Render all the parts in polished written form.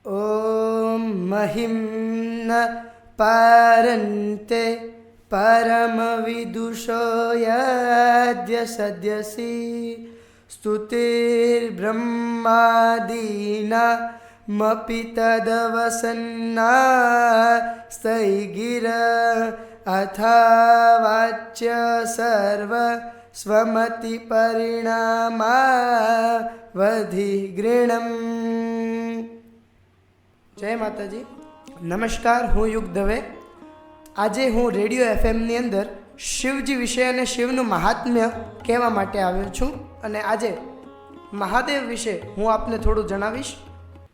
ॐ महिं न पारन्ते परमविदुषो यद्य सद्यसि स्तुतिर्ब्रह्मादीनामपि तदवसन्ना स्थैगिर अथावाच्य सर्व स्वमति परिणामावधिगृणम्। જય માતાજી, નમસ્કાર. હું યુગ દવે. આજે હું રેડિયો એફએમની અંદર શિવજી વિશે અને શિવનું મહાત્મ્ય કહેવા માટે આવ્યો છું. અને આજે મહાદેવ વિશે હું આપને થોડું જણાવીશ.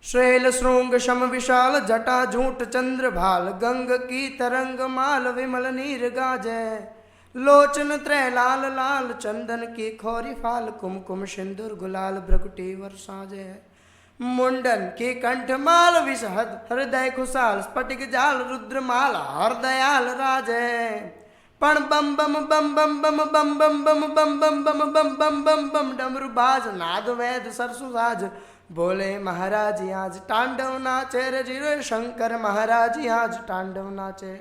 શૈલ શૃંગ શમ વિશાલ જટા ઝૂંટ ચંદ્ર ભાલ ગંગ કી તરંગ માલ વિમલ નીર ગાજે લોચન ત્રય લાલ લાલ ચંદન की खोरी फाल कुमकुम सिंदूर गुलाल भ्रकुटी वर्षाजे मुंडन की कंठमाल विषहद हृदय खुशाल स्फटिक जाल रुद्रमाल हरदयाल राजे पण बम बम बम बम बम बम बम बम बम बम बम बम बम बम बम डमरू बाज नाद वेद सरसु साज बोले महाराज आज तांडव नाचे रे जीरो शंकर महाराज आज तांडव नाचे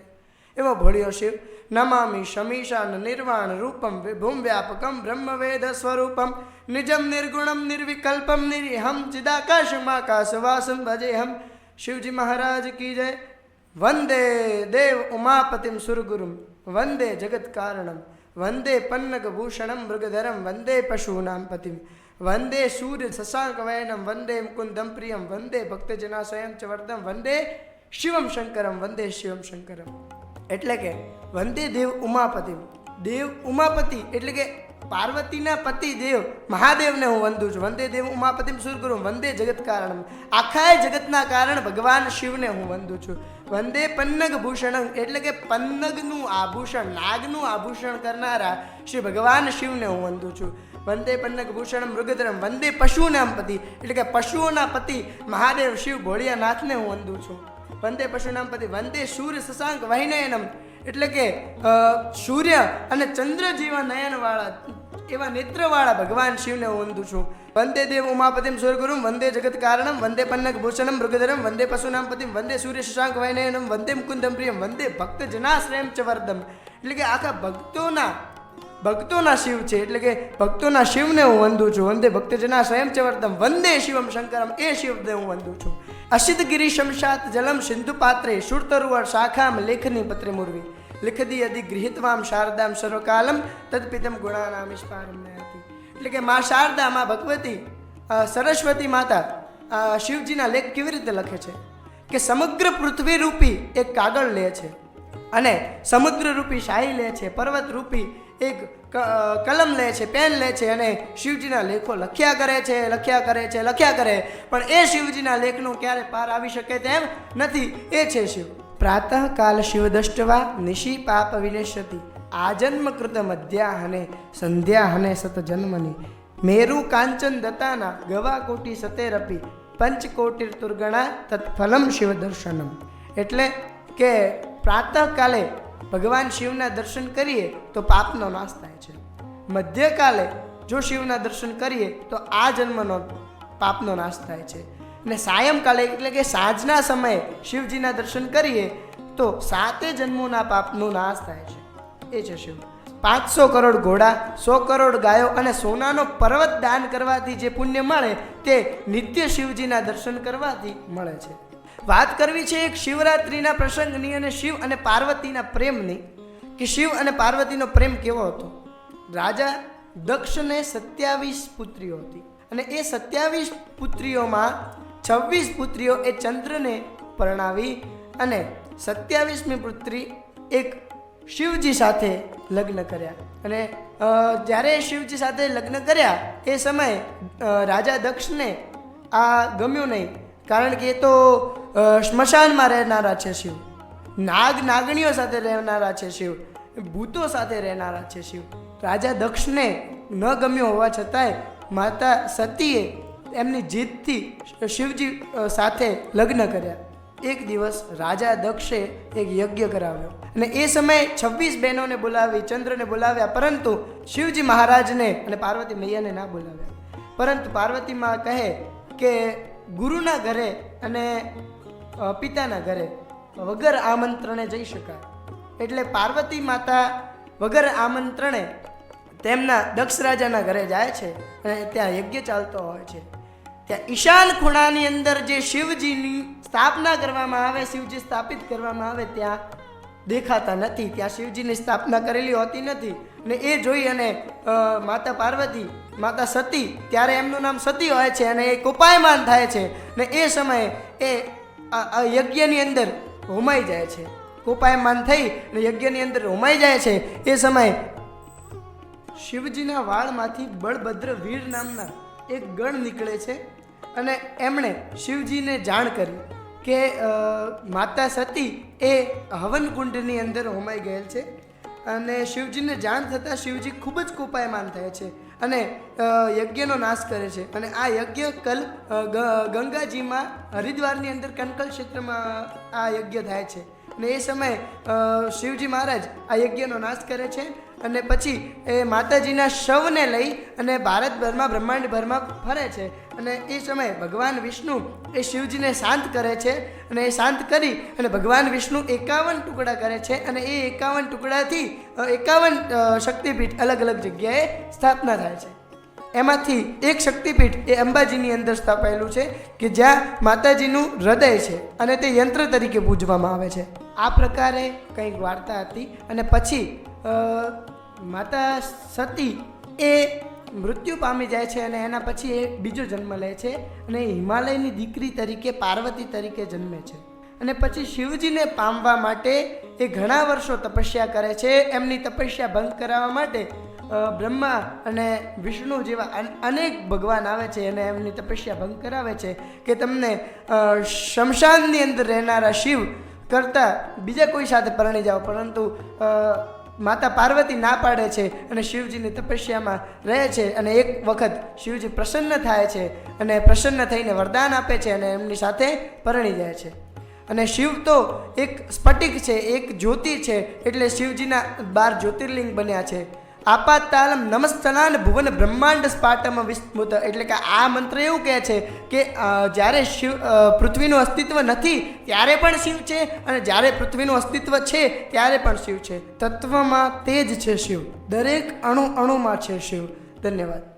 एवं भोळियो शिव नमामि शमीशान निर्वाण रूपम विभुम व्यापकम ब्रह्म वेद स्वरूपम निजम निर्गुणम निर्विकल्पम निरीहम चिदाकाशमाकाश वासम भजे हम. शिवजी महाराज की जय. वंदे देव उमापतिम सुरगुरुम वंदे जगत कारणम वंदे पन्नग भूषणम मृगधरम वंदे पशूनां पतिम वंदे सूर्य शशांक वयनम वंदे मुकुंदम प्रियम वंदे भक्तजनाशयम च वर्धम वंदे शिवम शंकरम वंदे शिवम शंकरम. એટલે કે વંદે દેવ ઉમાપતિ. દેવ ઉમાપતિ એટલે કે પાર્વતીના પતિ દેવ મહાદેવને હું વંદું છું. વંદે દેવ ઉમાપતિમ સુરગુરુ વંદે જગત કારણમ આખા જગતના કારણ ભગવાન શિવને હું વંદું છું. વંદે પન્નગ ભૂષણ એટલે કે પન્નગનું આભૂષણ નાગનું આભૂષણ કરનારા શ્રી ભગવાન શિવને હું વંદું છું. વંદે પન્નગ ભૂષણ મૃગધરમ વંદે પશુનામ પતિ એટલે કે પશુઓના પતિ મહાદેવ શિવ ભોળિયાનાથને હું વંદું છું. વંદે પશુનામ પતિ વંદે સૂર્ય શશાંક વહિનયનમ એટલે કે સૂર્ય અને ચંદ્ર જેવા નયનવાળા એવા નેત્રવાળા ભગવાન શિવને હું વંદું છું. વંદે દેવ ઉમાપતિમ સુરગુરુમ વંદે જગત કારણમ વંદે પન્નગ ભૂષણમ મૃગધરમ વંદે પશુનામ પતિમ વંદે સૂર્ય શશાંક વહિનયનમ વંદે મુકુંદમ પ્રિયમ વંદે ભક્ત જનાશ્રયમ ચ વર્ધમ એટલે કે આખા ભક્તોના શિવ છે એટલે કે ભક્તોના શિવને હું વંદું છું. વંદે ભક્તજના સ્વયં ચ વર્ધમ વંદે શિવમ શંકરમ એ શિવને હું વંદું છું. અસિત ગિરી શમશાત જલમ સિંધુ પાત્રે શુરતરુવર શાખામ લેખની પત્રે મુરવી લિખદી અધિ ગૃહિતવામ શારદામ સર્વકાલમ તદપિતમ ગુણાનામ ઇસ્પારમ નયતિ એટલે કે મા શારદા મા ભગવતી સરસ્વતી માતા શિવજીના લેખ કેવી રીતે લખે છે કે સમગ્ર પૃથ્વી રૂપી એક કાગળ લે છે અને સમુદ્ર રૂપી શાહી લે છે, પર્વત રૂપી એક કલમ લે છે, પેન લે છે અને શિવજીના લેખો લખ્યા કરે પણ એ શિવજીના લેખનો ક્યારે પાર આવી શકે તેમ નથી. એ છે શિવ. પ્રાતઃ કાલ શિવ દષ્ટવા નિશી પાપ વિનેશતિ આજન્મ કૃત મધ્યાહને સંધ્યાહને સત જન્મની મેરુ કાંચન દતાના ગવા કોટી સતેરપી પંચકોટિર તુર્ગણા તત્ફલમ શિવ દર્શનમ એટલે કે પ્રાતઃકાલે ભગવાન શિવના દર્શન કરીએ તો પાપનો નાશ થાય છે. મધ્યકાલે જો શિવના દર્શન કરીએ તો આ જન્મનો પાપનો નાશ થાય છે. અને સાયંકાલે એટલે કે સાંજના સમયે શિવજીના દર્શન કરીએ તો 7 જન્મોના પાપનો નાશ થાય છે. એ છે શિવ. 500 કરોડ ઘોડા, 100 કરોડ ગાયો અને સોનાનો પર્વત દાન કરવાથી જે પુણ્ય મળે તે નિત્ય શિવજીના દર્શન કરવાથી મળે છે. વાત કરવી છે એક શિવરાત્રિના પ્રસંગની અને શિવ અને પાર્વતીના પ્રેમની કે શિવ અને પાર્વતીનો પ્રેમ કેવો હતો. રાજા દક્ષને 27 પુત્રીઓ હતી અને એ 27 પુત્રીઓમાં 26 પુત્રીઓ એ ચંદ્રને પરણાવી અને 27મી પુત્રી એક શિવજી સાથે લગ્ન કર્યા. અને જ્યારે શિવજી સાથે લગ્ન કર્યા એ સમયે રાજા દક્ષને આ ગમ્યું નહીં, કારણ કે એ તો સ્મશાનમાં રહેનારા છે શિવ, નાગણીઓ સાથે રહેનારા છે શિવ, ભૂતો સાથે રહેનારા છે શિવ. રાજા દક્ષને ન ગમ્યો હોવા છતાંય માતા સતીએ એમની જીદથી શિવજી સાથે લગ્ન કર્યા. એક દિવસ રાજા દક્ષે એક યજ્ઞ કરાવ્યો અને એ સમયે 26 બહેનોને બોલાવી, ચંદ્રને બોલાવ્યા, પરંતુ શિવજી મહારાજને અને પાર્વતી મૈયાને ના બોલાવ્યા. પરંતુ પાર્વતી માં કહે કે ગુરુના ઘરે અને પિતાના ઘરે વગર આમંત્રણે જઈ શકાય. એટલે પાર્વતી માતા વગર આમંત્રણે તેમના દક્ષ રાજાના ઘરે જાય છે અને ત્યાં યજ્ઞ ચાલતો હોય છે. ત્યાં ઈશાન ખૂણાની અંદર જે શિવજીની સ્થાપના કરવામાં આવે, શિવજી સ્થાપિત કરવામાં આવે ત્યાં દેખાતા નથી. ત્યાં શિવજીની સ્થાપના કરેલી હોતી નથી. અને એ જોઈ અને માતા પાર્વતી, માતા સતી, ત્યારે એમનું નામ સતી હોય છે અને એ કોપાયમાન થાય છે. ને એ સમયે એ યજ્ઞની અંદર હોમાઈ જાય છે. કોપાયમાન થઈ અને યજ્ઞની અંદર હોમાઈ જાય છે. એ સમયે શિવજીના વાળમાંથી બળભદ્ર વીર નામના એક ગણ નીકળે છે અને એમણે શિવજીને જાણ કરી કે માતા સતી એ હવન કુંડની અંદર હોમાઈ ગયેલ છે. અને શિવજીને જાણ થતાં શિવજી ખૂબ જ કોપાયમાન થાય છે અને યજ્ઞનો નાશ કરે છે. અને આ યજ્ઞ ગંગાજીમાં હરિદ્વારની અંદર કનકલ ક્ષેત્રમાં આ યજ્ઞ થાય છે. અને એ સમયે શિવજી મહારાજ આ યજ્ઞનો નાશ કરે છે અને પછી એ માતાજીના શવને લઈ અને ભારતભરમાં, બ્રહ્માંડભરમાં ફરે છે. અને એ સમયે ભગવાન વિષ્ણુ એ શિવજીને શાંત કરે છે અને એ શાંત કરી અને ભગવાન વિષ્ણુ 51 ટુકડા કરે છે. અને એ 51 ટુકડાથી 51 શક્તિપીઠ અલગ અલગ જગ્યાએ સ્થાપના થાય છે. એમાંથી એક શક્તિપીઠ એ અંબાજીની અંદર સ્થાપાયેલું છે કે જ્યાં માતાજીનું હૃદય છે અને તે યંત્ર તરીકે પૂજવામાં આવે છે. આ પ્રકારે કંઈક વાર્તા હતી. અને પછી માતા સતી એ મૃત્યુ પામી જાય છે અને એના પછી એ બીજો જન્મ લે છે અને હિમાલયની દીકરી તરીકે પાર્વતી તરીકે જન્મે છે. અને પછી શિવજીને પામવા માટે એ ઘણા વર્ષો તપસ્યા કરે છે. એમની તપસ્યા ભંગ કરાવવા માટે બ્રહ્મા અને વિષ્ણુ જેવા અનેક ભગવાન આવે છે અને એમની તપસ્યા ભંગ કરાવે છે કે તમને શમશાનની અંદર રહેનારા શિવ કરતાં બીજા કોઈ સાથે પરણી જાઓ. પરંતુ માતા પાર્વતી ના પાડે છે અને શિવજીની તપસ્યામાં રહે છે. અને એક વખત શિવજી પ્રસન્ન થાય છે અને પ્રસન્ન થઈને વરદાન આપે છે અને એમની સાથે પરણી જાય છે. અને શિવ તો એક સ્ફટિક છે, એક જ્યોતિ છે. એટલે શિવજીના 12 જ્યોતિર્લિંગ બન્યા છે. આપાતાલમ નમસ્તનાન ભુવન બ્રહ્માંડ સ્પાટમ વિસ્મૃત. એટલે કે આ મંત્ર એવું કહે છે કે જ્યારે શિવ પૃથ્વીનું અસ્તિત્વ નથી ત્યારે પણ શિવ છે અને જ્યારે પૃથ્વીનું અસ્તિત્વ છે ત્યારે પણ શિવ છે. તત્વમાં તે જ છે શિવ, દરેક અણુ અણુમાં છે શિવ. ધન્યવાદ.